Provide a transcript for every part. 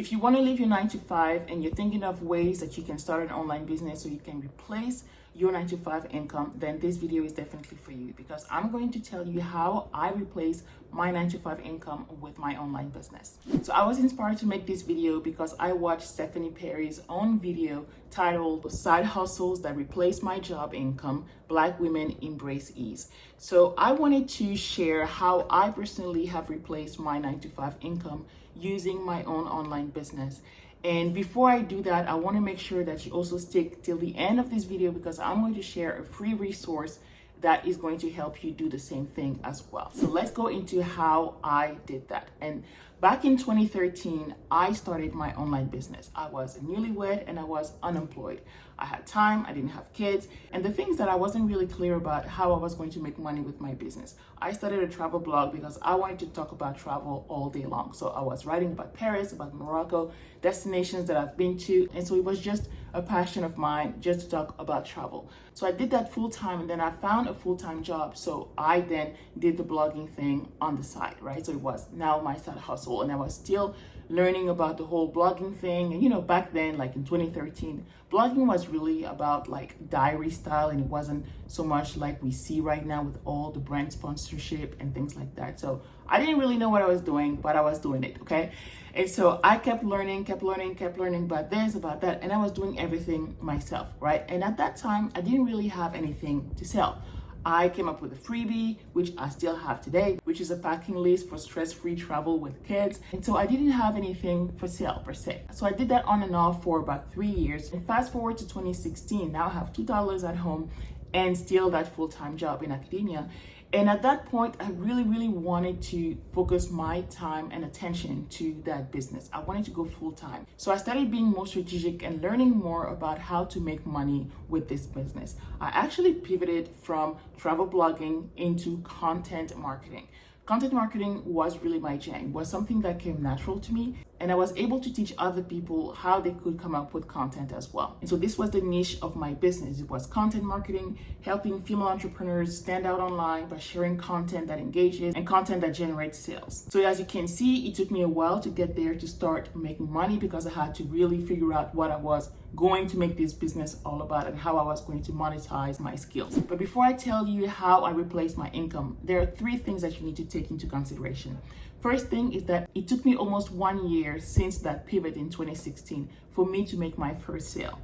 If you want to leave your 9 to 5 and you're thinking of ways that you can start an online business so you can replace your 9 to 5 income, then this video is definitely for you, because I'm going to tell you how I replace my 9 to 5 income with my online business. So I was inspired to make this video because I watched Stephanie Perry's own video titled Side Hustles That Replace My Job Income, Black Women Embrace Ease. So I wanted to share how I personally have replaced my 9 to 5 income using my own online business. And before I do that, I want to make sure that you also stick till the end of this video, because I'm going to share a free resource that is going to help you do the same thing as well. So let's go into how I did that. And back in 2013, I started my online business. I was newlywed and I was unemployed. I had time, I didn't have kids, and the things that I wasn't really clear about how I was going to make money with my business. I started a travel blog because I wanted to talk about travel all day long. So I was writing about Paris, about Morocco, destinations that I've been to. And so it was just a passion of mine just to talk about travel. So I did that full time, and then I found a full-time job. So I then did the blogging thing on the side, right? So it was now my side hustle, and I was still learning about the whole blogging thing. And back then, like in 2013, blogging was really about like diary style, and it wasn't so much like we see right now with all the brand sponsorship and things like that. So I didn't really know what I was doing, but I was doing it, okay? And so I kept learning about this, about that, and I was doing everything myself, right? And at that time, I didn't really have anything to sell. I came up with a freebie, which I still have today, which is a packing list for stress-free travel with kids. And so I didn't have anything for sale per se. So I did that on and off for about 3 years. And fast forward to 2016, now I have $2 at home and still that full-time job in academia. And at that point, I really wanted to focus my time and attention to that business. I wanted to go full time. So I started being more strategic and learning more about how to make money with this business. I actually pivoted from travel blogging into content marketing. Content marketing was really my jam. It was something that came natural to me, and I was able to teach other people how they could come up with content as well. And so this was the niche of my business. It was content marketing, helping female entrepreneurs stand out online by sharing content that engages and content that generates sales. So as you can see, it took me a while to get there, to start making money, because I had to really figure out what I was going to make this business all about and how I was going to monetize my skills. But before I tell you how I replaced my income, there are 3 things that you need to take into consideration. First thing is that it took me almost 1 year since that pivot in 2016 for me to make my first sale.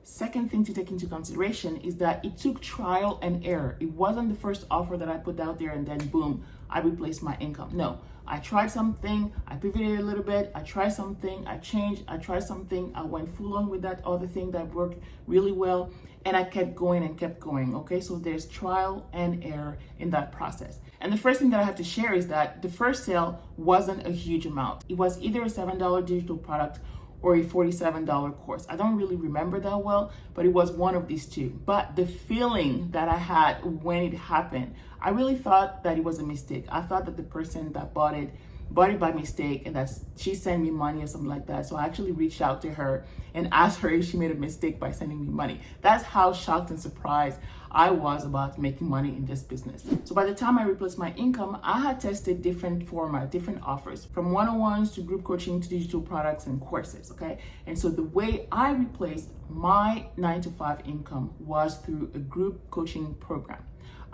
Second thing to take into consideration is that it took trial and error. It wasn't the first offer that I put out there and then boom, I replaced my income. No, I tried something, I pivoted a little bit, I tried something, I changed, I tried something, I went full on with that other thing that worked really well, and I kept going, okay? So there's trial and error in that process. And the first thing that I have to share is that the first sale wasn't a huge amount. It was either a $7 digital product or a $47 course. I don't really remember that well, but it was one of these two. But the feeling that I had when it happened, I really thought that it was a mistake. I thought that the person that bought it by mistake, and that she sent me money or something like that. So I actually reached out to her and asked her if she made a mistake by sending me money. That's how shocked and surprised I was about making money in this business. So by the time I replaced my income, I had tested different formats, different offers, from one-on-ones to group coaching to digital products and courses, okay? And so the way I replaced my 9 to 5 income was through a group coaching program.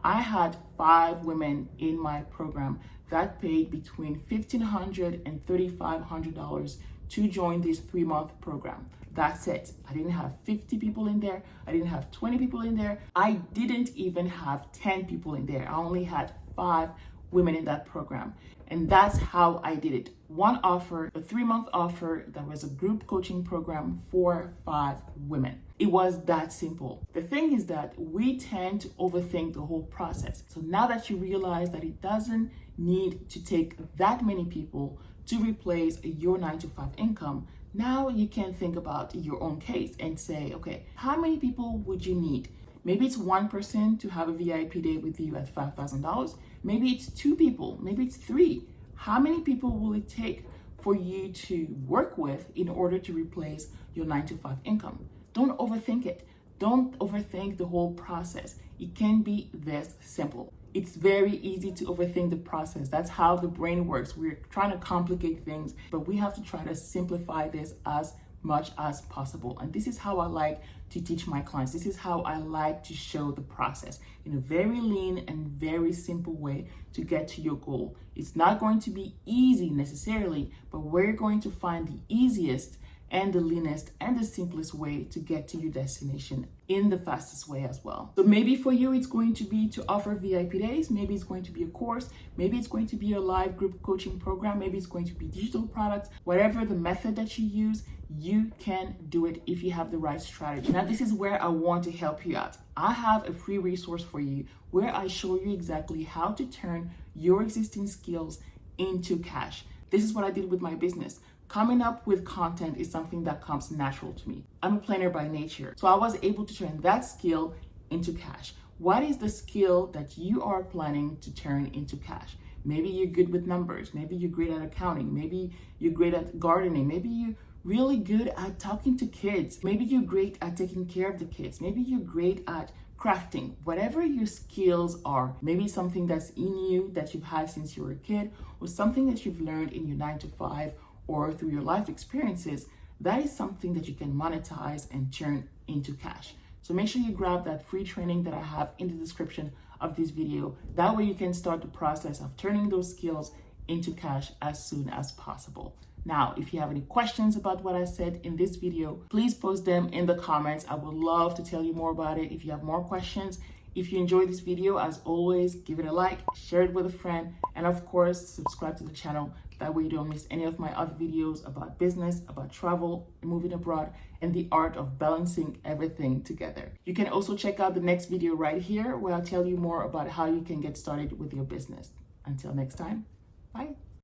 I had 5 women in my program that paid between $1,500 and $3,500 to join this 3-month program. That's it. I didn't have 50 people in there. I didn't have 20 people in there. I didn't even have 10 people in there. I only had 5 women in that program. And that's how I did it. One offer, a 3-month offer that was a group coaching program for 5 women. It was that simple. The thing is that we tend to overthink the whole process. So now that you realize that it doesn't need to take that many people to replace your 9 to 5 income, now you can think about your own case and say, okay, how many people would you need? Maybe it's 1 person to have a VIP day with you at $5,000. Maybe it's 2 people, maybe it's 3. How many people will it take for you to work with in order to replace your 9 to 5 income? Don't overthink it. Don't overthink the whole process. It can be this simple. It's very easy to overthink the process. That's how the brain works. We're trying to complicate things, but we have to try to simplify this as much as possible. And this is how I like to teach my clients. This is how I like to show the process in a very lean and very simple way to get to your goal. It's not going to be easy necessarily, but we're going to find the easiest and the leanest and the simplest way to get to your destination in the fastest way as well. So maybe for you, it's going to be to offer VIP days. Maybe it's going to be a course. Maybe it's going to be a live group coaching program. Maybe it's going to be digital products. Whatever the method that you use, you can do it if you have the right strategy. Now, this is where I want to help you out. I have a free resource for you where I show you exactly how to turn your existing skills into cash. This is what I did with my business. Coming up with content is something that comes natural to me. I'm a planner by nature, so I was able to turn that skill into cash. What is the skill that you are planning to turn into cash? Maybe you're good with numbers. Maybe you're great at accounting. Maybe you're great at gardening. Maybe you're really good at talking to kids. Maybe you're great at taking care of the kids. Maybe you're great at crafting. Whatever your skills are, maybe something that's in you that you've had since you were a kid, or something that you've learned in your 9-to-5 or through your life experiences, that is something that you can monetize and turn into cash. So make sure you grab that free training that I have in the description of this video. That way you can start the process of turning those skills into cash as soon as possible. Now, if you have any questions about what I said in this video, please post them in the comments. I would love to tell you more about it. If you have more questions, if you enjoyed this video, as always, give it a like, share it with a friend, and of course, subscribe to the channel. That way you don't miss any of my other videos about business, about travel, moving abroad, and the art of balancing everything together. You can also check out the next video right here where I'll tell you more about how you can get started with your business. Until next time, bye.